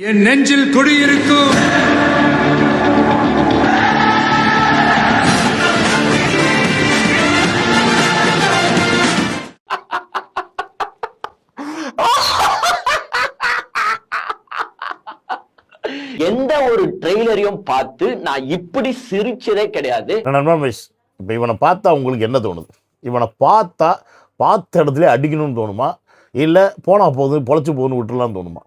என் நெஞ்சில் குடியிருக்கும் எந்த ஒரு ட்ரெய்லரையும் பார்த்து நான் இப்படி சிரிச்சதே கிடையாது. இப்போ இவனை பார்த்தா உங்களுக்கு என்ன தோணுது? இவனை பார்த்தா பார்த்த இடத்துல அடிக்கணும்னு தோணுமா, இல்லை போனா போகுது பொழைச்சி போகணும்னு விட்டுலான்னு தோணுமா?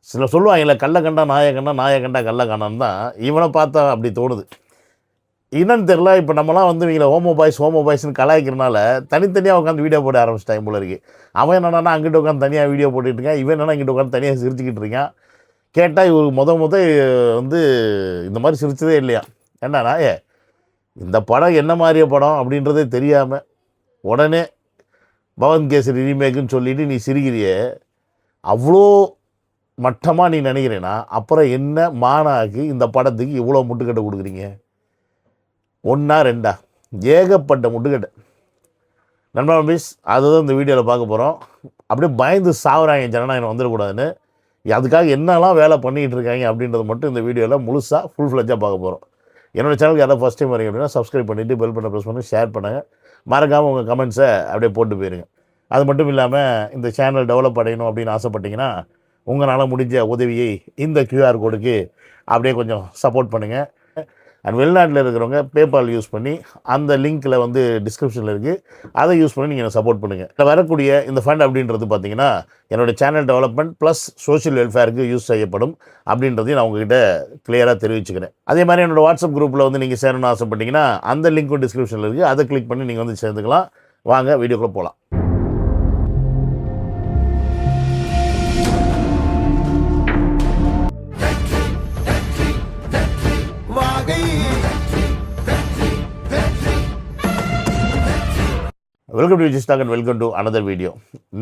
சில சொல்லுவாங்கல்ல, கல்ல கண்டா நாயை கண்டா, நாயை கண்டா கல்ல காணான்னு தான் இவனை பார்த்தா அப்படி தோணுது. என்னன்னு தெரில. இப்போ நம்மலாம் வந்து இவங்களை ஹோமோ பாய்ஸ்னு கலாய்க்கிறனால தனித்தனியாக உட்காந்து வீடியோ போட ஆரம்பிச்சிட்டாங்க போல இருக்கு. அவன் என்னன்னா அங்கிட்ட உட்காந்து தனியாக வீடியோ போட்டுட்டு இருக்கான், இவன் என்னன்னா இங்கிட்ட உட்காந்து தனியாக சிரிச்சுக்கிட்டு இருக்கான். கேட்டால் இவர் முத வந்து இந்த மாதிரி சிரிச்சதே இல்லையா. என்னன்னா இந்த படம் என்ன மாதிரிய படம் அப்படின்றதே தெரியாமல் உடனே பவன் கேசரி ரீமேக்குன்னு சொல்லிவிட்டு நீ சிரிக்கிறியே, அவ்வளோ மட்டமாக நீ நினைக்கிறேன்னா அப்புறம் என்ன மானாக்கு இந்த படத்துக்கு இவ்வளோ முட்டுக்கட்டை கொடுக்குறீங்க? ஒன்றா ரெண்டா ஏகப்பட்ட முட்டுக்கட்டை. நண்பா மிஸ் அதுதான் இந்த வீடியோவில் பார்க்க போகிறோம். அப்படியே பயந்து சாவுறாங்க ஜனநாயகம் வந்துடக்கூடாதுன்னு. அதுக்காக என்னெல்லாம் வேலை பண்ணிகிட்டு இருக்காங்க அப்படின்றது மட்டும் இந்த வீடியோவில் முழுசாக ஃபுல் ஃப்ளெஜ்ஜாக பார்க்க போகிறோம். என்னோடய சேனலுக்கு யாராவது ஃபஸ்ட் டைம் வரீங்க அப்படின்னா சப்ஸ்கிரைப் பண்ணிவிட்டு பெல் பண்ண ப்ரெஸ் பண்ணி ஷேர் பண்ணுங்கள். மறக்காமல் உங்கள் கமெண்ட்ஸை அப்படியே போட்டு போயிருங்க. அது மட்டும் இல்லாமல் இந்த சேனல் டெவலப் அடையணும் அப்படின்னு ஆசைப்பட்டீங்கன்னா உங்களால் முடிஞ்ச உதவியை இந்த QR கோடுக்கு அப்படியே கொஞ்சம் சப்போர்ட் பண்ணுங்கள். அண்ட் வெளிநாட்டில் இருக்கிறவங்க பேபால் யூஸ் பண்ணி அந்த லிங்க்கில் வந்து டிஸ்கிரிப்ஷனில் இருக்குது, அதை யூஸ் பண்ணி நீங்கள் சப்போர்ட் பண்ணுங்கள். இதில் வரக்கூடிய இந்த ஃபண்ட் அப்படின்றது பார்த்தீங்கன்னா என்னோடய சேனல் டெவலப்மெண்ட் ப்ளஸ் சோஷியல் வெல்ஃபேருக்கு யூஸ் செய்யப்படும் அப்படின்றதையும் நான் உங்ககிட்ட கிளியராக தெரிவிச்சுக்கிறேன். அதே மாதிரி என்னோடய வாட்ஸ்அப் குரூப்பில் வந்து நீங்கள் சேரணும்னு ஆசைப்பட்டீங்கன்னா அந்த லிங்க்கும் டிஸ்கிரிப்ஷனில் இருக்குது, அதை கிளிக் பண்ணி நீங்கள் வந்து சேர்ந்துக்கலாம். வாங்க வீடியோக்குள்ளே போகலாம். வெல்கம் டு விஜிஸ்டாக் and welcome to another video.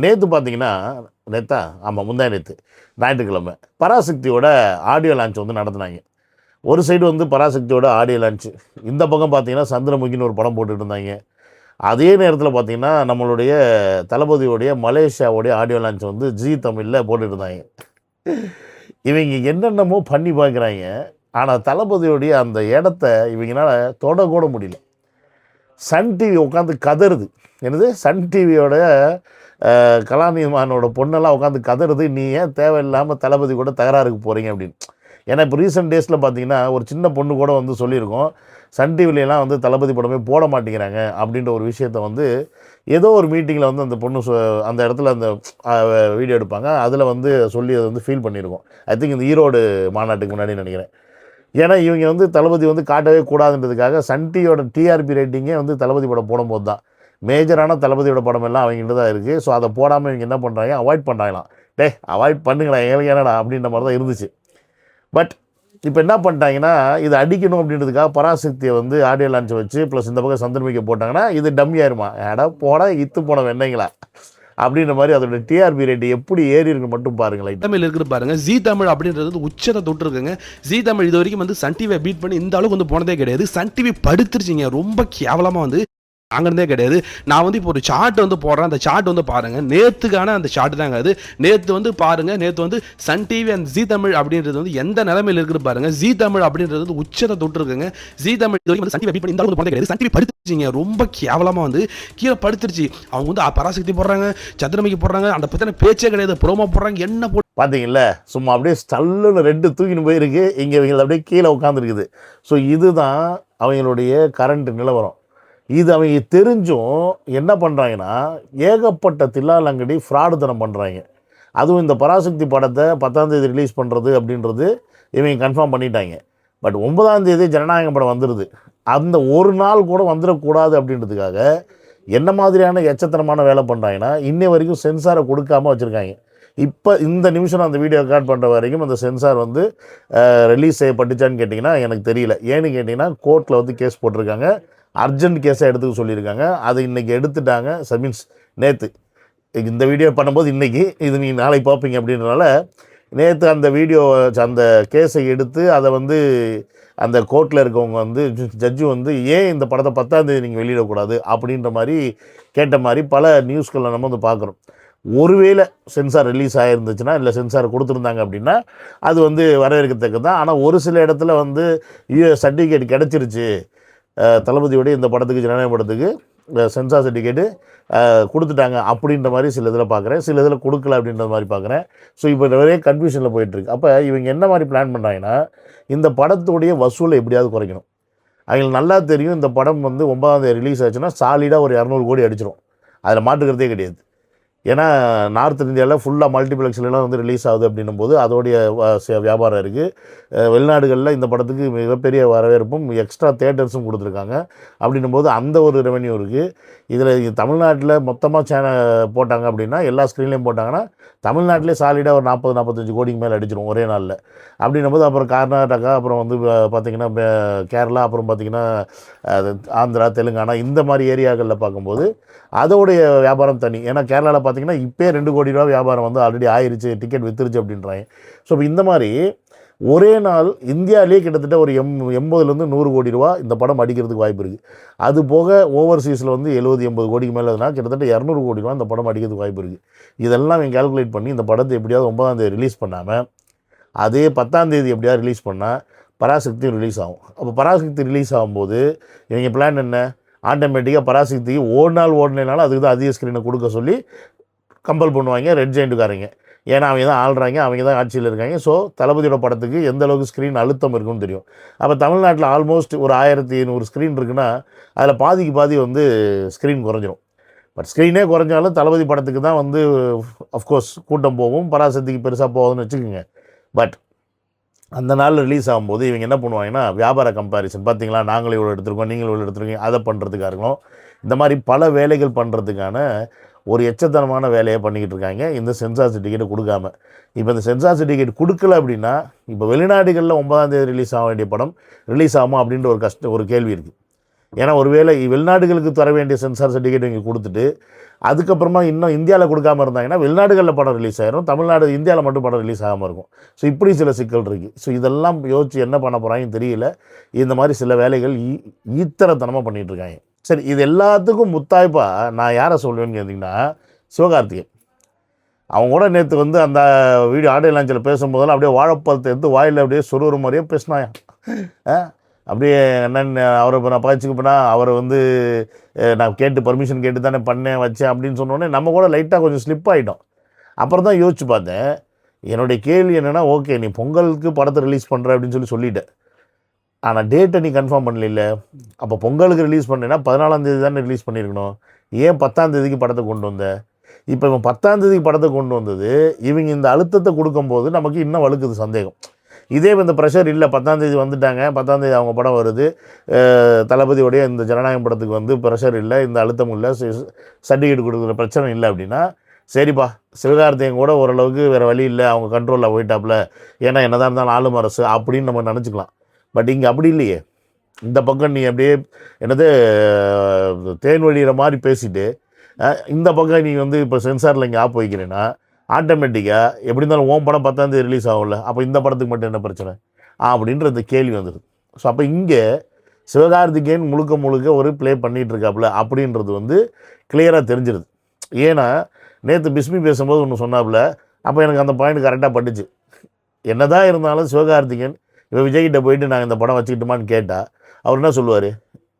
நேற்று பார்த்தீங்கன்னா முந்தா நேற்று ஞாயிற்றுக்கிழமை பராசக்தியோட ஆடியோ லான்ச் வந்து நடத்துனாங்க. ஒரு சைடு வந்து பராசக்தியோட ஆடியோ லான்ச்சு, இந்த பக்கம் பார்த்தீங்கன்னா சந்திரமுகின்னு ஒரு படம் போட்டுட்டு இருந்தாங்க. அதே நேரத்தில் பார்த்தீங்கன்னா நம்மளுடைய தளபதியோடைய மலேசியாவோடைய ஆடியோ லான்ச் வந்து ஜி தமிழில் போட்டுட்டு இருந்தாங்க. இவங்க என்னென்னமோ பண்ணி பார்க்குறாங்க, ஆனால் தளபதியோடைய அந்த இடத்த இவங்களால தொடக்கூட முடியல. சன் டிவி உட்காந்து கதறுது. என்னது, சன் டிவியோட கலாநிதிமானோட பொண்ணெல்லாம் உட்காந்து கதறுது, நீ ஏன் தேவையில்லாமல் தளபதி கூட தகராறுக்கு போகிறீங்க அப்படின்னு. ஏன்னா இப்போ ரீசெண்ட் டேஸில் பார்த்தீங்கன்னா ஒரு சின்ன பொண்ணு கூட வந்து சொல்லியிருக்கோம், சன் டிவிலெலாம் வந்து தளபதி படமே போட மாட்டேங்கிறாங்க அப்படின்ற ஒரு விஷயத்த வந்து ஏதோ ஒரு மீட்டிங்கில் வந்து அந்த பொண்ணு அந்த இடத்துல அந்த வீடியோ எடுப்பாங்க, அதில் வந்து சொல்லி அதை வந்து ஃபீல் பண்ணியிருக்கோம். ஐ திங்க் இந்த ஈரோடு மாநாட்டுக்கு முன்னாடி நினைக்கிறேன். ஏன்னா இவங்க வந்து தளபதி வந்து காட்டவே கூடாதுன்றதுக்காக சன் டிவியோட டிஆர்பி ரேட்டிங்கே வந்து தளபதி படம் போடும்போது தான் மேஜரான தளபதியோட படம் எல்லாம் அவங்ககிட்ட தான் இருக்குது. ஸோ அதை போடாமல் இவங்க என்ன பண்ணுறாங்க, அவாய்ட் பண்ணுறாங்களாம். அவாய்ட் பண்ணுங்களா எங்களுக்கு என்னடா அப்படின்ற மாதிரி தான் இருந்துச்சு. பட் இப்போ என்ன பண்ணிட்டாங்கன்னா, இது அடிக்கணும் அப்படின்றதுக்காக பராசக்தியை வந்து ஆடியோ லான்ச் வச்சு ப்ளஸ் இந்த பக்கம் சந்திரமிக்க போட்டாங்கன்னா இது டம்மி ஆயிருமா, போட இத்து போன வெண்ணைங்களா அப்படின்ற மாதிரி அதோட டிஆர்பி ரேட் எப்படி ஏறி இருக்கு மட்டும் பாருங்களேன். தமிழ் இருக்கிற பாருங்க, ஜி தமிழ் அப்படின்றது உச்சத்தை தொட்டு இருக்குங்க. ஜி தமிழ் இது வரைக்கும் வந்து சன் டிவியை பீட் பண்ணி இந்த அளவுக்கு வந்து போனதே கிடையாது. சன் டிவி படுத்துருச்சிங்க, ரொம்ப கேவலமாக வந்து அங்கிருந்தே கிடையாது. நான் வந்து இப்போ ஒரு சார்ட் வந்து போடுறேன், அந்த சார்ட் வந்து பாருங்க, நேத்துக்கான அந்த சார்ட் தாங்க அது. நேற்று வந்து பாருங்க, நேற்று வந்து Sun TV and Zee Tamil அப்படின்றது வந்து எந்த நிலைமையில் இருக்குது பாருங்க. ஜி தமிழ் அப்படின்றது வந்து உச்சத்தை தொட்டு இருக்குங்க. ஜி தமிழ் இது வரைக்கும் வந்து சன் டிவி பீட் பண்ணி இந்த அளவுக்கு போனதே கிடையாது. சன் டிவி படுத்துருச்சிங்க, ரொம்ப கேவலமாக வந்து கீழே படுத்துருச்சு. அவங்க வந்து பராசக்தி போடுறாங்க, சந்திரமுகி போடுறாங்க, அந்த பற்றின பேச்சே கிடையாது, ப்ரோமோ போடுறாங்க, என்ன போட்டு பார்த்தீங்கல்ல, சும்மா அப்படியே ஸ்டல்லுன்னு ரெண்டு தூக்கின்னு போயிருக்கு. இங்கே இவங்களை அப்படியே கீழே உட்காந்துருக்குது. ஸோ இதுதான் அவங்களுடைய கரண்ட் நிலவரம். இது அவங்க தெரிஞ்சும் என்ன பண்ணுறாங்கன்னா ஏகப்பட்ட தில்லாலங்கடி ஃப்ராடுத்தனம் பண்ணுறாங்க. அதுவும் இந்த பராசக்தி படத்தை 10ஆம் தேதி ரிலீஸ் பண்ணுறது அப்படின்றது இவங்க கன்ஃபார்ம் பண்ணிட்டாங்க. பட் 9ஆம் தேதி ஜனநாயகம் படம் வந்துடுது. அந்த ஒரு நாள் கூட வந்துடக்கூடாது அப்படின்றதுக்காக என்ன மாதிரியான எச்சத்தனமான வேலை பண்ணுறாங்கன்னா இன்னை வரைக்கும் சென்சாரை கொடுக்காமல் வச்சுருக்காங்க. இப்போ இந்த நிமிஷம் அந்த வீடியோ ரெக்கார்ட் பண்ணுற வரைக்கும் அந்த சென்சார் வந்து ரிலீஸ் செய்யப்பட்டுச்சான்னு கேட்டிங்கன்னா எனக்கு தெரியல. ஏன்னு கேட்டிங்கன்னா கோர்ட்டில் வந்து கேஸ் போட்டிருக்காங்க, அர்ஜென்ட் கேஸாக எடுத்துக்க சொல்லியிருக்காங்க. அதை இன்றைக்கி எடுத்துட்டாங்க. மீன்ஸ் நேற்று இந்த வீடியோ பண்ணும்போது இன்றைக்கி இது நீங்கள் நாளைக்கு பார்ப்பீங்க அப்படின்றனால நேற்று அந்த வீடியோ அந்த கேஸை எடுத்து அதை வந்து அந்த கோர்ட்டில் இருக்கவங்க வந்து ஜட்ஜு வந்து ஏன் இந்த படத்தை 10ஆம் தேதி நீங்கள் வெளியிடக்கூடாது அப்படின்ற மாதிரி கேட்ட மாதிரி பல நியூஸ்களில் நம்ம வந்து பார்க்குறோம். ஒருவேளை சென்சார் ரிலீஸ் ஆகிருந்துச்சுன்னா இல்லை சென்சார் கொடுத்துருந்தாங்க அப்படின்னா அது வந்து வரவேற்கத்தக்க தான். ஆனால் ஒரு சில இடத்துல வந்து சர்டிஃபிகேட் கிடச்சிருச்சு, தளபதியோடைய இந்த படத்துக்கு, ஜனநாயக படத்துக்கு சென்சார் சர்டிஃபிகேட்டு கொடுத்துட்டாங்க அப்படின்ற மாதிரி சில இதில் பார்க்குறேன், சில இதில் கொடுக்கல அப்படின்ற மாதிரி பார்க்குறேன். ஸோ இப்போ நிறைய கன்ஃபியூஷனில் போயிட்டுருக்கு. அப்போ இவங்க என்ன மாதிரி பிளான் பண்ணுறாங்கன்னா, இந்த படத்துடைய வசூலை எப்படியாவது குறைக்கணும். அவங்களுக்கு நல்லா தெரியும் இந்த படம் வந்து 9ஆம் தேதி ரிலீஸ் ஆச்சுன்னா சாலிடாக ஒரு 200 கோடி அடிச்சிடும், அதில் மாட்டுக்கிறதே கிடையாது. ஏன்னா நார்த் இந்தியாவில் ஃபுல்லாக மல்டிப்ளெக்ஸ்லாம் வந்து ரிலீஸ் ஆகுது அப்படின்னும் போது அதோடைய வியாபாரம் இருக்குது. வெளிநாடுகளில் இந்த படத்துக்கு மிகப்பெரிய வரவேற்பும் எக்ஸ்ட்ரா தேட்டர்ஸும் கொடுத்துருக்காங்க. அப்படின்னும் போது அந்த ஒரு ரெவென்யூ இருக்குது. இதில் தமிழ்நாட்டில் மொத்தமாக போட்டாங்க அப்படின்னா, எல்லா ஸ்க்ரீன்லேயும் போட்டாங்கன்னா தமிழ்நாட்டிலே சாலிடாக ஒரு 40-45 கோடிக்கு மேலே அடிச்சிடும் ஒரே நாளில். அப்படின்னும் போது அப்புறம் கர்நாடகா, அப்புறம் வந்து பார்த்திங்கன்னா கேரளா, அப்புறம் பார்த்திங்கன்னா ஆந்திரா, தெலுங்கானா இந்த மாதிரி ஏரியாக்களில் பார்க்கும்போது அதோடைய வியாபாரம் தனி. ஏன்னா கேரளாவில் பார்த்திங்கன்னா இப்போ 2 கோடி ரூபா வியாபாரம் வந்து ஆல்ரெடி ஆயிடுச்சு, டிக்கெட் வித்துருச்சு அப்படின்றாங்க. ஸோ இப்போ இந்த மாதிரி ஒரே நாள் இந்தியாவிலே கிட்டத்தட்ட ஒரு 80-100 கோடி ரூபா இந்த படம் அடிக்கிறதுக்கு வாய்ப்பு இருக்குது. அது போக ஓவர்சீஸில் வந்து 70-80 கோடிக்கு மேலேனா கிட்டத்தட்ட 200 கோடி ரூபா இந்த படம் அடிக்கிறதுக்கு வாய்ப்பு இருக்குது. இதெல்லாம் இவங்க கால்குலேட் பண்ணி இந்த படத்தை எப்படியாவது 9ஆம் தேதி ரிலீஸ் பண்ணாமல் அதே 10ஆம் தேதி எப்படியாவது ரிலீஸ் பண்ணால் பராசக்தியும் ரிலீஸ் ஆகும். அப்போ பராசக்தி ரிலீஸ் ஆகும்போது இவங்க பிளான் என்ன, ஆட்டோமேட்டிக்காக பராசக்திக்கு ஓடினாலும் அதுக்கு தான் அதிக ஸ்க்ரீனை கொடுக்க சொல்லி கம்பல் பண்ணுவாங்க ரெட் ஜெயிண்ட்டுக்காரங்க. ஏன்னா அவங்க தான் ஆள்றாங்க, அவங்க தான் ஆட்சியில் இருக்காங்க. ஸோ தளபதியோட படத்துக்கு எந்த அளவுக்கு ஸ்க்ரீன் அழுத்தம் இருக்குன்னு தெரியும். அப்போ தமிழ்நாட்டில் ஆல்மோஸ்ட் ஒரு 1500 ஸ்க்ரீன் இருக்குன்னா அதில் பாதிக்கு பாதி வந்து ஸ்க்ரீன் குறைஞ்சிரும். பட் ஸ்க்ரீனே குறைஞ்சாலும் தளபதி படத்துக்கு தான் வந்து அஃப்கோர்ஸ் கூட்டம் போகும், பராசக்திக்கு பெருசாக போகுதுன்னு வச்சுக்கோங்க. பட் அந்த நாள் ரிலீஸ் ஆகும்போது இவங்க என்ன பண்ணுவாங்கன்னா வியாபார கம்பேரிசன், பார்த்தீங்களா நாங்களும் இவ்வளோ எடுத்துருக்கோம், நீங்களும் இவ்வளோ எடுத்துருக்கீங்க, அதை பண்ணுறதுக்காக இருக்கணும். இந்த மாதிரி பல வேலைகள் பண்ணுறதுக்கான ஒரு எச்சத்தனமான வேலையை பண்ணிக்கிட்டு இருக்காங்க இந்த சென்சார் சர்டிஃபிகேட் கொடுக்காம. இப்போ இந்த சென்சார் சர்டிஃபிகேட் கொடுக்கல அப்படின்னா இப்போ வெளிநாடுகளில் 9ஆம் தேதி ரிலீஸ் ஆக வேண்டிய படம் ரிலீஸ் ஆகுமா அப்படின்ற ஒரு கேள்வி இருக்குது. ஏன்னா ஒருவேளை வெளிநாடுகளுக்கு தர வேண்டிய சென்சார் சர்டிஃபிகேட் இங்கே கொடுத்துட்டு அதுக்கப்புறமா இன்னும் இந்தியாவில் கொடுக்காமல் இருந்தாங்கன்னா வெளிநாடுகளில் படம் ரிலீஸ் ஆகிரும், தமிழ்நாடு இந்தியாவில் மட்டும் படம் ரிலீஸ் ஆகாமல் இருக்கும். ஸோ இப்படி சில சிக்கல் இருக்குது. ஸோ இதெல்லாம் யோசித்து என்ன பண்ண போகிறாங்கன்னு தெரியல. இந்த மாதிரி சில வேலைகள் ஈத்தரத்தனமாக பண்ணிகிட்ருக்காங்க. சரி, இது எல்லாத்துக்கும் முத்தாய்ப்பாக நான் யாரை சொல்லுவேன்னு கேட்டிங்கன்னா சிவகார்த்திகேயன். அவங்க கூட நேற்று வந்து அந்த வீடியோ ஆடியோ லான்ச்சில் பேசும்போதெல்லாம் அப்படியே வாழைப்பழத்தை எடுத்து வாயில் அப்படியே சொருகிற மாதிரியே பேசினாயா. அப்படியே என்னென்ன அவரை நான் பயிற்சிக்கு போனால் அவரை வந்து நான் பர்மிஷன் கேட்டு தானே பண்ணேன் வச்சேன் அப்படின்னு சொன்னோடனே நம்ம கூட லைட்டாக கொஞ்சம் ஸ்லிப் ஆகிட்டோம். அப்புறம் தான் யோசிச்சு பார்த்தேன். என்னுடைய கேள்வி என்னென்னா, ஓகே நீ பொங்கலுக்கு படத்தை ரிலீஸ் பண்ணுற அப்படின்னு சொல்லிட்டேன், ஆனால் டேட்டை நீ கன்ஃபார்ம் பண்ணல. அப்போ பொங்கலுக்கு ரிலீஸ் பண்ணேன்னா 14ஆம் தேதி தானே ரிலீஸ் பண்ணியிருக்கணும், ஏன் 10ஆம் தேதிக்கு படத்தை கொண்டு வந்த? இப்போ இவன் 10ஆம் தேதிக்கு படத்தை கொண்டு வந்தது இவங்க இந்த அழுத்தத்தை கொடுக்கும்போது நமக்கு இன்னும் வலுக்குது சந்தேகம். இதே இந்த ப்ரெஷர் இல்லை, 10ஆம் தேதி வந்துட்டாங்க, 10ஆம் தேதி அவங்க படம் வருது, தளபதியோடைய இந்த ஜனநாயகம் படத்துக்கு வந்து ப்ரெஷர் இல்லை, இந்த அழுத்தம் இல்லை, சர்டிஃபிகேட் கொடுக்குற பிரச்சனை இல்லை அப்படின்னா சரிப்பா, சிவகார்த்திகேயன் கூட ஓரளவுக்கு வேறு வழி இல்லை, அவங்க கண்ட்ரோலில் போயிட்டாப்புல, ஏன்னா என்னதான் இருந்தாலும் ஆளும் அரசு அப்படின்னு நம்ம நினச்சிக்கலாம். பட் இங்கே அப்படி இல்லையே. இந்த பக்கம் நீ அப்படியே என்னது தேன் வழிகிற மாதிரி பேசிட்டு இந்த பக்கம் நீ வந்து இப்போ சென்சாரில் இங்கே ஆப் வைக்கிறேன்னா ஆட்டோமேட்டிக்காக எப்படி இருந்தாலும் ஓம் படம் 10ஆம் தேதி ரிலீஸ் ஆகும்ல, அப்போ இந்த படத்துக்கு மட்டும் என்ன பிரச்சனை அப்படின்ற இந்த கேள்வி வந்துடுது. ஸோ அப்போ இங்கே சிவகார்த்திகேயன் முழுக்க ஒரு ப்ளே பண்ணிகிட்ருக்காப்புல அப்படின்றது வந்து கிளியராக தெரிஞ்சிருது. ஏன்னா நேற்று பிஸ்மி பேசும்போது ஒன்று சொன்னாப்புல, அப்போ எனக்கு அந்த பாயிண்ட் கரெக்டாக பட்டுச்சு. என்ன தான் இருந்தாலும் சிவகார்த்திகேயன் இப்போ விஜய்கிட்ட போயிட்டு நாங்கள் இந்த படம் வச்சுக்கிட்டோமான்னு கேட்டால் அவர் என்ன சொல்லுவார்,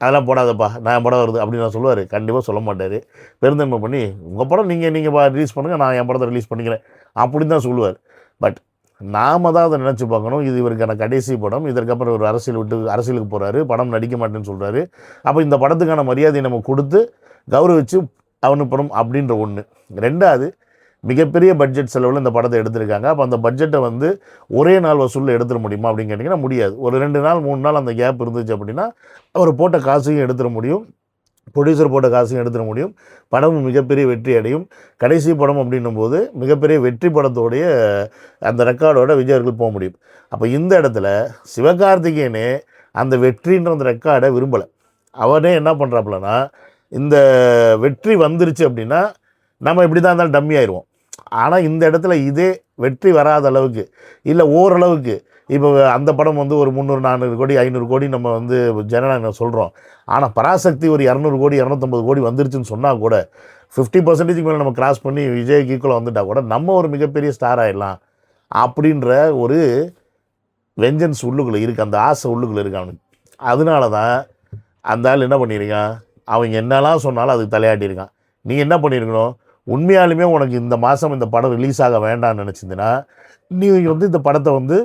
அதெல்லாம் போடாதப்பா நான் படம் வருது அப்படின்னு நான் சொல்லுவார்? கண்டிப்பாக சொல்ல மாட்டார். பெருந்தன்மை பண்ணி உங்கள் படம் நீங்கள் ரிலீஸ் பண்ணுங்கள், நான் என் படத்தை ரிலீஸ் பண்ணிக்கிறேன் அப்படின்னு தான் சொல்லுவார். பட் நாம் தான் அதை நினச்சி பார்க்கணும், இது இவருக்கான கடைசி படம், இதற்கப்புறம் ஒரு அரசியலுக்கு போகிறாரு, படம் நடிக்க மாட்டேன்னு சொல்கிறாரு. அப்போ இந்த படத்துக்கான மரியாதையை நம்ம கொடுத்து கௌரவிச்சு அனுப்பணும் அப்படின்ற ஒன்று. ரெண்டாவது, மிகப்பெரிய பட்ஜெட் செலவில் இந்த படத்தை எடுத்திருக்காங்க. அப்போ அந்த பட்ஜெட்டை வந்து ஒரே நாள் வசூலில் எடுத்துட முடியுமா அப்படின்னு கேட்டிங்கன்னா முடியாது. ஒரு 2 நாள் 3 நாள் அந்த கேப் இருந்துச்சு அப்படின்னா அவர் போட்ட காசையும் எடுத்துட முடியும், ப்ரொடியூசர் போட்ட காசையும் எடுத்துட முடியும், படம் மிகப்பெரிய வெற்றி அடையும். கடைசி படம் அப்படின்னும் போது மிகப்பெரிய வெற்றி படத்தோடைய அந்த ரெக்கார்டோட விஜயர்கள் போக முடியும். அப்போ இந்த இடத்துல சிவகார்த்திகேயனே அந்த வெற்றின்ற அந்த ரெக்கார்டை விரும்பலை. அவனே என்ன பண்ணுறாப்புலன்னா, இந்த வெற்றி வந்துருச்சு அப்படின்னா நம்ம இப்படி தான் இருந்தாலும் டம்மி ஆயிடுவோம். ஆனால் இந்த இடத்துல இதே வெற்றி வராத அளவுக்கு இல்லை ஓரளவுக்கு, இப்போ அந்த படம் வந்து ஒரு 300-400 கோடி 500 கோடி நம்ம வந்து ஜனநாயகம் சொல்கிறோம், ஆனால் பராசக்தி ஒரு 200 கோடி 250 கோடி வந்துருச்சுன்னு சொன்னால் கூட 50% மேலே நம்ம கிராஸ் பண்ணி விஜய்க்கு ஈக்குவலாக வந்துட்டா கூட நம்ம ஒரு மிகப்பெரிய ஸ்டார் ஆகிடலாம் அப்படின்ற ஒரு வெஞ்சன்ஸ் உள்ளுக்குள்ளே இருக்குது, அந்த ஆசை உள்ளுக்குள்ளே இருக்கு அவனுக்கு. அதனால தான் அந்த ஆள் என்ன பண்ணியிருக்கான், அவங்க என்னெல்லாம் சொன்னாலும் அதுக்கு தலையாட்டியிருக்கான். நீ என்ன பண்ணியிருக்கணும், உண்மையாலுமே உனக்கு இந்த மாதம் இந்த படம் ரிலீஸ் ஆக வேண்டாம்னு நினச்சிருந்தீங்கன்னா நீ வந்து இந்த படத்தை வந்து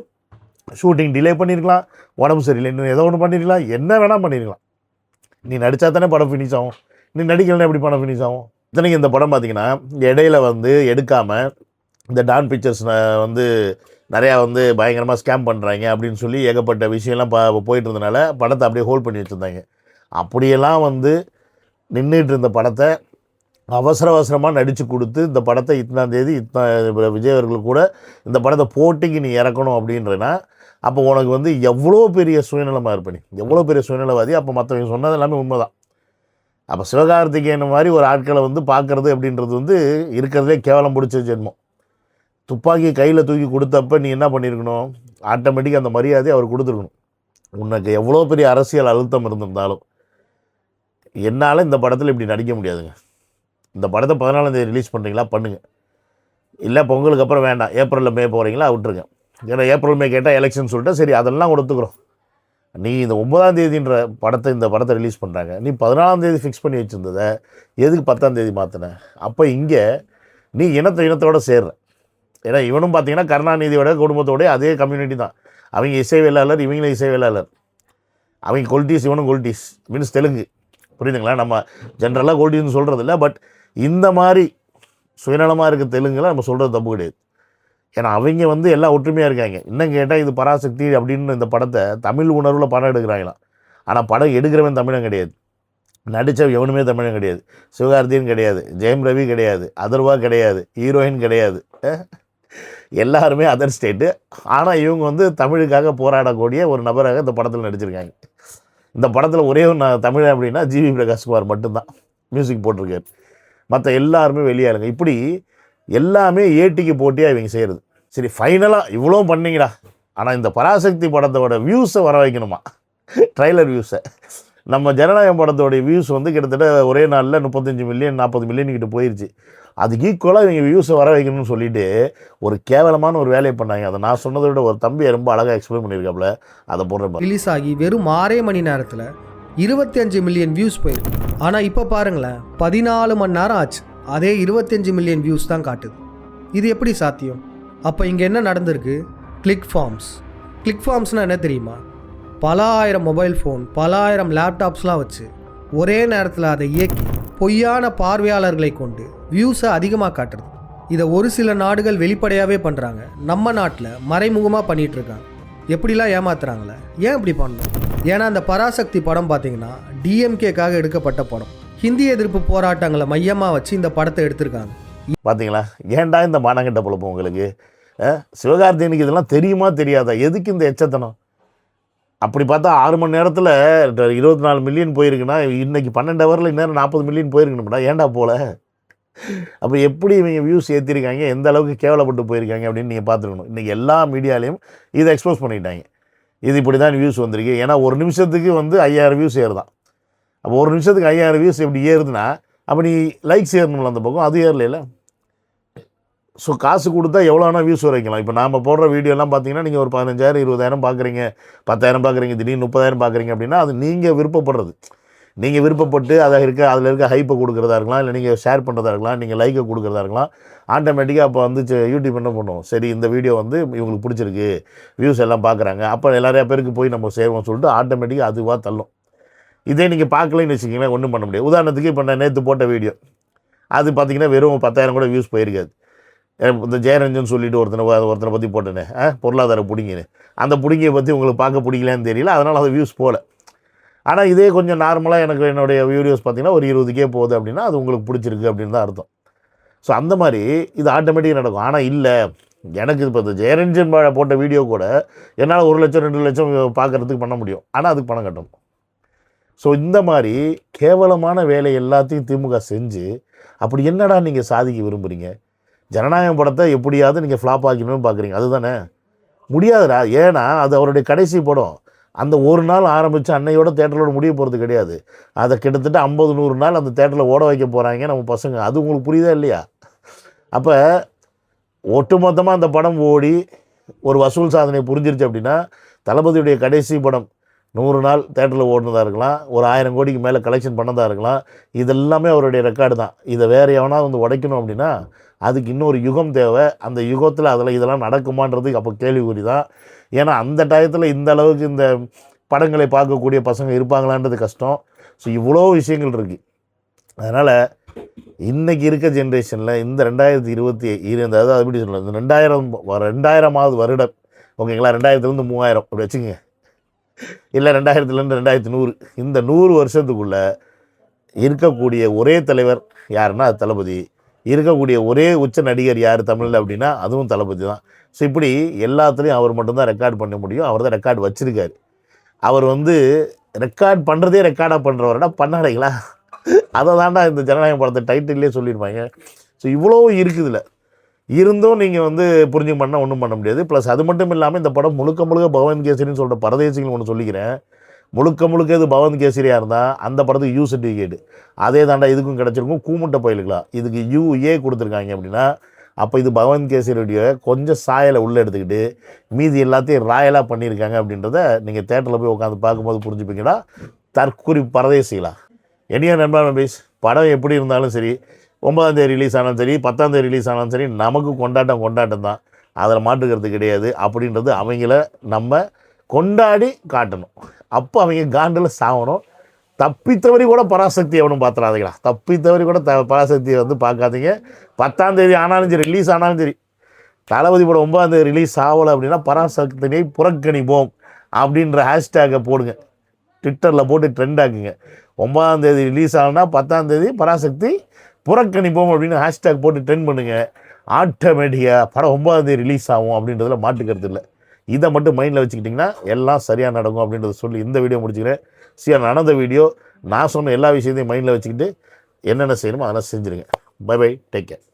ஷூட்டிங் டிலே பண்ணியிருக்கலாம், உடம்பு சரியில்லை இன்னும் ஏதோ ஒன்று பண்ணியிருக்கலாம், என்ன வேணால் பண்ணியிருக்கலாம். நீ நடித்தா தானே படம் ஃபினிஷ் ஆகும், நீ நடிக்கலன்னா எப்படி படம் ஃபினிஷ் ஆகும்? இத்தனைக்கு இந்த படம் பார்த்திங்கன்னா இடையில வந்து எடுக்காமல் இந்த டான் பிக்சர்ஸ் வந்து நிறையா வந்து பயங்கரமாக ஸ்கேம் பண்ணுறாங்க அப்படின்னு சொல்லி ஏகப்பட்ட விஷயம்லாம் போயிட்டு இருந்தனால படத்தை அப்படியே ஹோல்ட் பண்ணி வச்சுருந்தாங்க. அப்படியெல்லாம் வந்து நின்றுட்டு இருந்த படத்தை அவசரமாக நடித்து கொடுத்து இந்த படத்தை இத்தனாம் தேதி விஜய் அவர்களுக்கு கூட இந்த படத்தை போட்டிக்கு நீ இறக்கணும் அப்படின்றனா அப்போ உனக்கு வந்து எவ்வளோ பெரிய சுயநலமாக இருப்ப, நீ எவ்வளோ பெரிய சுயநலவாதி. அப்போ மற்றவங்க சொன்னது எல்லாமே உண்மை தான். அப்போ சிவகார்த்திகேயன் மாதிரி ஒரு ஆட்களை வந்து பார்க்குறது அப்படின்றது வந்து இருக்கிறதுலே கேவலம் பிடிச்ச ஜென்மம். துப்பாக்கி கையில் தூக்கி கொடுத்தப்ப நீ என்ன பண்ணியிருக்கணும், ஆட்டோமேட்டிக்காக அந்த மரியாதையை அவர் கொடுத்துருக்கணும். உனக்கு எவ்வளோ பெரிய அரசியல் அழுத்தம் இருந்திருந்தாலும் என்னால் இந்த படத்தில் இப்படி நடிக்க முடியாதுங்க. இந்த படத்தை 14ஆம் தேதி ரிலீஸ் பண்ணுறீங்களா பண்ணுங்கள், இல்லை பொங்கலுக்கு அப்புறம் வேண்டாம், ஏப்ரலில் மே போகிறீங்களா விட்டுருங்க. ஏன்னா ஏப்ரல் மே கேட்டால் எலெக்ஷன் சொல்லிட்டு சரி அதெல்லாம் கொடுத்துக்குறோம். நீ இந்த 9ஆம் தேதின்ற இந்த படத்தை ரிலீஸ் பண்ணுறாங்க, நீ 14ஆம் தேதி ஃபிக்ஸ் பண்ணி வச்சுருந்ததை எதுக்கு 10ஆம் தேதி மாற்றின? அப்போ இங்கே நீ இனத்தோடு சேர்ற. ஏன்னா இவனும் பார்த்தீங்கன்னா கருணாநிதியோட குடும்பத்தோடைய அதே கம்யூனிட்டி தான். அவங்க இசைவேளாளர், இவங்களும் இசைவேளாளர். அவங்க கொல்டீஸ், இவனும் கொல்டீஸ், மீன்ஸ் தெலுங்கு. புரியுதுங்களா? நம்ம ஜென்ரலாக கொல்டீஸ்னு சொல்கிறது இல்லை, பட் இந்த மாதிரி சுயநலமாக இருக்க தெலுங்குல நம்ம சொல்கிறது தப்பு கிடையாது. ஏன்னா அவங்க வந்து எல்லாம் ஒற்றுமையாக இருக்காங்க. இன்னும் கேட்டால் இது பராசக்தி அப்படின்னு இந்த படத்தை தமிழ் உணர்வில் படம் எடுக்கிறாங்களாம். ஆனால் படம் எடுக்கிறவன் தமிழன் கிடையாது, நடித்த எவனுமே தமிழன் கிடையாது. சிவகார்த்திகேயன் கிடையாது, ஜெயம் ரவி கிடையாது, அதர்வா கிடையாது, ஹீரோயின் கிடையாது, எல்லாருமே அதர் ஸ்டேட்டு. ஆனால் இவங்க வந்து தமிழுக்காக போராடக்கூடிய ஒரு நபராக இந்த படத்தில் நடிச்சிருக்காங்க. இந்த படத்தில் ஒரே ஒரு தமிழ் அப்படின்னா ஜிவி பிரகாஷ்குமார் மட்டும்தான் மியூசிக் போட்டிருக்காரு. மற்ற எல்லாருமே வெளியாளுங்க. இப்படி எல்லாமே ஏட்டிக்கு போட்டியாக இவங்க செய்கிறது. சரி ஃபைனலாக இவ்வளோ பண்ணிங்கடா, ஆனால் இந்த பராசக்தி படத்தோட வியூஸை வர வைக்கணுமா, ட்ரைலர் வியூஸை. நம்ம ஜனநாயகம் படத்தோடைய வியூஸ் வந்து கிட்டத்தட்ட ஒரே நாளில் 35 மில்லியன் 40 மில்லியன் கிட்ட போயிடுச்சு. அதுக்கு ஈக்குவலாக இவங்க வியூஸை வர வைக்கணும்னு சொல்லிட்டு ஒரு கேவலமான ஒரு வேலையை பண்ணாங்க. அதை நான் சொன்னதை விட ஒரு தம்பியை ரொம்ப அழகாக எக்ஸ்பிளைன் பண்ணியிருக்காப்புல, அதை போடுறேன். ரிலீஸ் ஆகி வெறும் 6 மணி நேரத்தில் 25 மில்லியன் வியூஸ் போயிருக்கு. ஆனால் இப்போ பாருங்களேன், 14 மணி நேரம் ஆச்சு, அதே 25 மில்லியன் வியூஸ் தான் காட்டுது. இது எப்படி சாத்தியம்? அப்போ இங்கே என்ன நடந்திருக்கு? கிளிக் ஃபார்ம்ஸ்னால் என்ன தெரியுமா? பல ஆயிரம் மொபைல் ஃபோன், பல ஆயிரம் லேப்டாப்ஸ்லாம் வச்சு ஒரே நேரத்தில் அதை இயக்கி பொய்யான பார்வையாளர்களை கொண்டு வியூஸை அதிகமாக காட்டுறது. இதை ஒரு சில நாடுகள் வெளிப்படையாகவே பண்ணுறாங்க, நம்ம நாட்டில் மறைமுகமாக பண்ணிகிட்ருக்காங்க. எப்படிலாம் ஏமாத்துறாங்களே, ஏன் இப்படி பண்ணணும்? ஏன்னா அந்த பராசக்தி படம் பார்த்தீங்கன்னா டிஎம்கேக்காக எடுக்கப்பட்ட படம். ஹிந்தி எதிர்ப்பு போராட்டங்களை மையமாக வச்சு இந்த படத்தை எடுத்திருக்காங்க. பார்த்தீங்களா? ஏன்டா இந்த மானங்கட்ட பொழப்பம் உங்களுக்கு? சிவகார்த்திகேயனுக்கு இதெல்லாம் தெரியுமா தெரியாதா? எதுக்கு இந்த எச்சத்தனம்? அப்படி பார்த்தா 6 மணி நேரத்தில் 24 மில்லியன் போயிருக்குன்னா இன்றைக்கி 12 ஹவரில் இன்னும் 40 மில்லியன் போயிருக்கணும்டா. ஏன்டா போல? அப்போ எப்படி இவங்க வியூஸ் ஏற்றிருக்காங்க, எந்த அளவுக்கு கேவலப்பட்டு போயிருக்காங்க அப்படின்னு நீங்கள் பார்த்துருக்கணும். இன்றைக்கி எல்லா மீடியாலையும் இதை எக்ஸ்போஸ் பண்ணிட்டாங்க. இது இப்படி தான் வியூஸ் வந்திருக்கு. ஏன்னா ஒரு நிமிஷத்துக்கு வந்து 5000 வியூஸ் ஏறுதான். அப்போ ஒரு நிமிஷத்துக்கு 5000 வியூஸ் எப்படி ஏறுதுன்னா அப்போ நீ லைக்ஸ் ஏறணும்ல அந்த பக்கம், அது ஏறல. ஸோ காசு கொடுத்தா எவ்வளோ வேணால் வியூஸ் வர வைக்கலாம். இப்போ நாம் போடுற வீடியோலாம் பார்த்தீங்கன்னா நீங்கள் ஒரு 15,000 20,000 பார்க்குறீங்க, 10,000 பார்க்குறீங்க, திடீர்னு 30,000 பார்க்குறீங்க அப்படின்னா அது நீங்கள் விருப்பப்படுறது. நீங்கள் விருப்பப்பட்டு அதில் இருக்க ஹைப்பை கொடுக்குறதா இருக்கலாம், இல்லை நீங்கள் ஷேர் பண்ணுறதா இருக்கலாம், நீங்கள் லைக்கை கொடுக்குறதா இருக்கலாம். ஆட்டோமேட்டிக்காக அப்போ வந்து யூடியூப் என்ன பண்ணுவோம், சரி இந்த வீடியோ வந்து இவங்களுக்கு பிடிச்சிருக்கு, வியூஸ் எல்லாம் பார்க்குறாங்க, அப்போ நிறையா பேருக்கு போய் நம்ம சேருவோம் சொல்லிட்டு ஆட்டோமேட்டிக்காக அதுவாக தள்ளும். இதே நீங்கள் பார்க்கலன்னு வச்சுக்கிங்களேன், ஒன்றும் பண்ண முடியாது. உதாரணத்துக்கு இப்போ நான் நேற்று போட்ட வீடியோ அது பார்த்திங்கன்னா வெறும் 10,000 கூட வியூஸ் போயிருக்காது. இந்த ஜெயரஞ்சன் சொல்லிவிட்டு ஒருத்தனை பற்றி போட்டேனே, பொருளாதார பிடிங்கின்னு, அந்த பிடிங்கியை பற்றி உங்களுக்கு பார்க்க பிடிக்கலான்னு தெரியல, அதனால் அது வியூஸ் போகல. ஆனால் இதே கொஞ்சம் நார்மலாக எனக்கு என்னுடைய வீடியோஸ் பார்த்திங்கன்னா ஒரு 20K போகுது அப்படின்னா அது உங்களுக்கு பிடிச்சிருக்கு அப்படின்னு தான் அர்த்தம். ஸோ அந்த மாதிரி இது ஆட்டோமேட்டிக்காக நடக்கும். ஆனால் இல்லை, எனக்கு இப்போ இந்த ஜெயரஞ்சன் போட்ட வீடியோ கூட என்னால் 1 லட்சம் 2 லட்சம் பார்க்குறதுக்கு பண்ண முடியும், ஆனால் அதுக்கு பணம் கட்டணும். ஸோ இந்த மாதிரி கேவலமான வேலை எல்லாத்தையும் திமுக செஞ்சு அப்படி என்னடா நீங்கள் சாதிக்க விரும்புகிறீங்க? ஜனநாயகம் படத்தை எப்படியாவது நீங்கள் ஃப்ளாப் ஆக்கணும்னு பார்க்குறீங்க, அதுதானே? முடியாதுடா. ஏன்னா அது அவருடைய கடைசி படம். அந்த ஒரு நாள் ஆரம்பித்து அன்னையோட தேட்டரோட முடிய போகிறது கிடையாது. அதை கிட்டத்தட்ட 50-100 நாள் அந்த தேட்டரில் ஓட வைக்க போகிறாங்க நம்ம பசங்க. அது உங்களுக்கு புரியுதா இல்லையா? அப்போ ஒட்டுமொத்தமாக அந்த படம் ஓடி ஒரு வசூல் சாதனை புரிஞ்சிருச்சு அப்படின்னா, தளபதியுடைய கடைசி படம் 100 நாள் தேட்டரில் ஓடுனதாக இருக்கலாம், ஒரு 1000 கோடிக்கு மேலே கலெக்ஷன் பண்ணதாக இருக்கலாம், இதெல்லாமே அவருடைய ரெக்கார்டு தான். இதை வேறு எவனா வந்து உடைக்கணும் அப்படின்னா அதுக்கு இன்னொரு யுகம் தேவை. அந்த யுகத்தில் இதெல்லாம் நடக்குமான்றதுக்கு அப்போ கேள்விக்குறி தான். ஏன்னா அந்த டயத்தில் இந்த அளவுக்கு இந்த படங்களை பார்க்கக்கூடிய பசங்க இருப்பாங்களான்றது கஷ்டம். ஸோ இவ்வளோ விஷயங்கள் இருக்குது. அதனால் இன்றைக்கி இருக்க ஜென்ரேஷனில் இந்த 2022 அதாவது எப்படி சொல்லலாம், இந்த 2000வது வருடம் ஓகேங்களா, 2000லேருந்து 3000 அப்படி வச்சுக்கோங்க, இல்லை 2000லேருந்து 2100, இந்த 100 வருஷத்துக்குள்ளே இருக்கக்கூடிய ஒரே தலைவர் யாருன்னா அது தளபதி. இருக்கக்கூடிய ஒரே உச்ச நடிகர் யார் தமிழில் அப்படின்னா அதுவும் தளபதி தான். ஸோ இப்படி எல்லாத்துலேயும் அவர் மட்டும்தான் ரெக்கார்ட் பண்ண முடியும். அவர் தான் ரெக்கார்டு வச்சுருக்காரு. அவர் வந்து ரெக்கார்ட் பண்ணுறதே ரெக்கார்டாக பண்ணுறவரடா பண்ணாடைங்களா, அதை தாண்டா இந்த ஜனநாயகம் படத்தை டைட்டில்லே சொல்லியிருப்பாங்க. ஸோ இவ்வளோ இருக்குதுல இருந்தும் நீங்கள் வந்து புரிஞ்சு பண்ணால் ஒன்றும் பண்ண முடியாது. ப்ளஸ் அது மட்டும் இல்லாமல் இந்த படம் முழுக்க முழுக்க பகவந்த் கேசரின்னு சொல்கிற பரதேசிகள் ஒன்று சொல்லிக்கிறேன். முழுக்க இது பகவந்த் கேசரியாக இருந்தால் அந்த படத்துக்கு யூ சர்டிஃபிகேட் அதே தாண்டா இதுக்கும் கிடச்சிருக்கும். கூமுட்டை பயிலுக்கலாம் இதுக்கு யூஏ கொடுத்துருக்காங்க அப்படின்னா அப்போ இது பகவந்த் கேசரியுடைய கொஞ்சம் சாயலை உள்ளே எடுத்துக்கிட்டு மீதி எல்லாத்தையும் ராயலாக பண்ணியிருக்காங்க அப்படின்றத நீங்கள் தேட்டரில் போய் உட்காந்து பார்க்கும்போது புரிஞ்சுப்பீங்களா. தற்குறி பரதேசிகளா. என்னையோ நண்பா நம்பீஸ், படம் எப்படி இருந்தாலும் சரி, 9ஆம் தேதி ரிலீஸ் ஆனாலும் சரி, 10ஆம் தேதி ரிலீஸ் ஆனாலும் சரி, நமக்கு கொண்டாட்டம் தான். அதில் மாட்டுக்கிறது கிடையாது. அப்படின்றது அவங்கள நம்ம கொண்டாடி காட்டணும். அப்போ அவங்க காண்டில் சாகணும். தப்பித்தவரி கூட பராசக்தி எவனும் பார்த்துறாதீங்களா. தப்பித்தவரி கூட பராசக்தியை வந்து பார்க்காதீங்க. 10ஆம் தேதி ஆனாலும் சரி, ரிலீஸ் ஆனாலும் சரி, தளபதி படம் 9ஆம் தேதி ரிலீஸ் ஆகலை அப்படின்னா பராசக்தியை புறக்கணிப்போம் அப்படின்ற ஹேஷ்டேக்கை போடுங்க, ட்விட்டரில் போட்டு ட்ரெண்ட் ஆக்குங்க. 9ஆம் தேதி ரிலீஸ் ஆகலைன்னா 10ஆம் தேதி பராசக்தி புறக்கணிப்போம் அப்படின்னு ஹேஷ்டேக் போட்டு ட்ரெண்ட் பண்ணுங்கள். ஆட்டோமேட்டிக்காக படம் 9ஆம் தேதி ரிலீஸ் ஆகும் அப்படின்றதுல மாட்டுக்கிறது இல்லை. இதை மட்டும் மைண்டில் வச்சுக்கிட்டிங்கன்னா எல்லாம் சரியாக நடக்கும் அப்படின்றத சொல்லி இந்த வீடியோ முடிச்சுக்கிறேன். நடந்த வீடியோ நான் சொன்ன எல்லா விஷயத்தையும் மைண்டில் வச்சுக்கிட்டு என்னென்ன செய்யணுமோ அதெல்லாம் செஞ்சுருங்க. Bye bye, take care.